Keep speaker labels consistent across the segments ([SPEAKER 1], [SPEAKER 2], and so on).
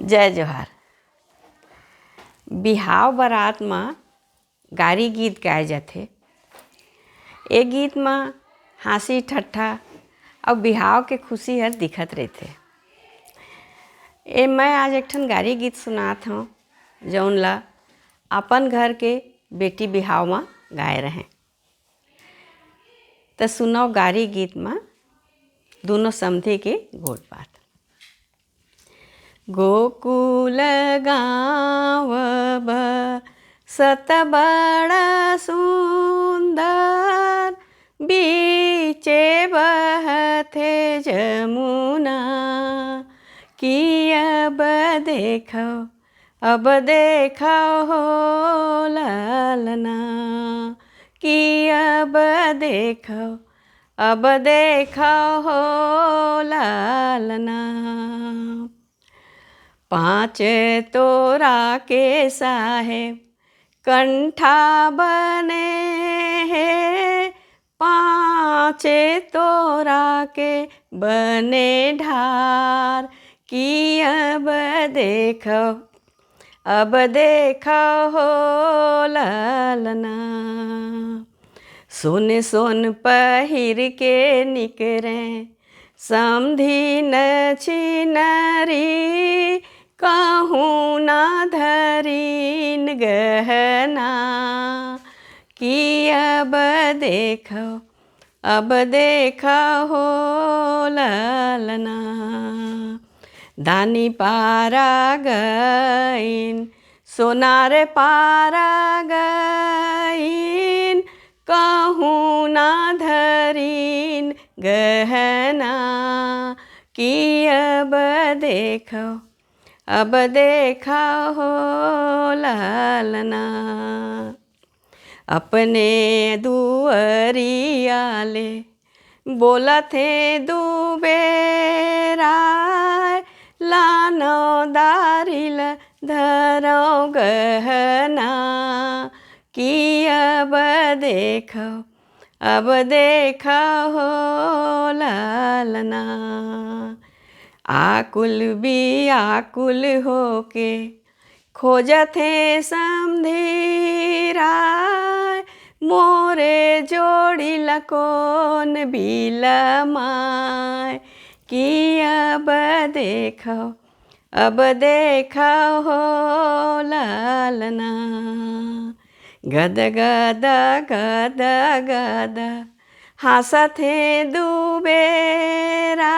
[SPEAKER 1] जय जोहार। बिहाव बारात में गारी गीत गाए जाते। ए गीत में हंसी ठट्ठा और बिहाव के खुशी हर दिखत रहते। मैं आज एक ठन गारी गीत सुनात हूँ जौन ला अपन घर के बेटी बिहाव में गाए रहें। तो सुनो गारी गीत में दोनों समधे के गोट बात। गोकुल गाँव बसत बड़ा सुंदर, बीचे बहते जमुना कि अब देखो हो ललना, कि अब देखो हो ललना। पाँच तोरा के साहेब कंठा बने हैं, पाँच तोरा के बने ढार, कि अब देखो हो ललना। सोन सोन पहिर के निकरे समधी नछिनरी, कहूँ ना धरीन गहना, कि अब देखो हो ललना। दानी पारा गईन सोनार पारा गईन, कहूँ ना धरीन गहना, कि अब देखो हो ललना। अपने दुअरिया ले बोलत थे दुबेरा, लानो दारिल धरो गहना, कि अब देखो हो ललना। आकुल भी आकुल होके खोजत है समधी राय, मोरे जोड़ी लकोन बिलमाय, कि अब देखो हो ललना। गद गद गद गद हंसत है दुबेरा,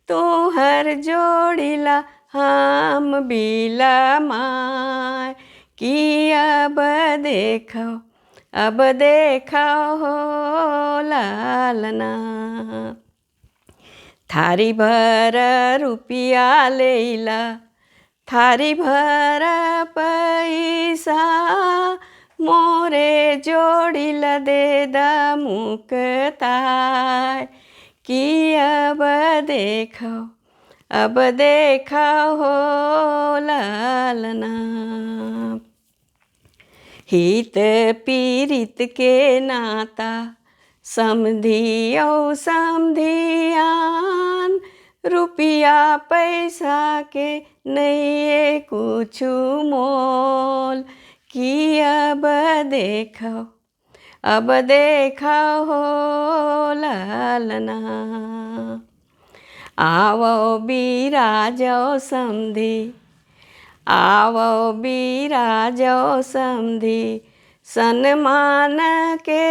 [SPEAKER 1] तोहर जोड़िला हम बिलमाय, कि अब देखो हो ललना। थारी भर रुपिया लेला थारी भर पैसा, मोरे जोड़िल दे द मुक्ताय, कि अब देखो हो ललना। हित पीरित के नाता समधियो समधियान, रुपिया पैसा के नहीं कुछ मोल, कि अब देखो हो ललना। आवो बिराजो समधी, आवो बिराजो समधी, सन्मान के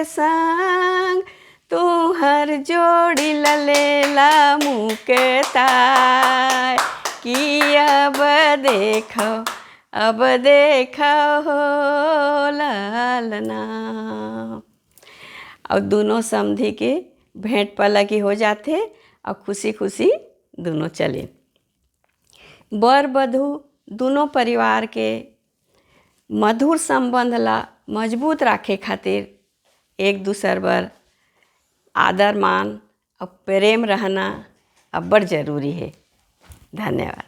[SPEAKER 1] संग, तू हर जोड़ी लेला मुक्ताय, कि अब देखो हो ललना। और दोनों समधी के भेंट पलकी हो जाते और खुशी खुशी दोनों चले। बर वधू दोनों परिवार के मधुर संबंध ला मजबूत रखे खातिर एक दूसर पर आदर मान और प्रेम रहना अब्बड़ जरूरी है। धन्यवाद।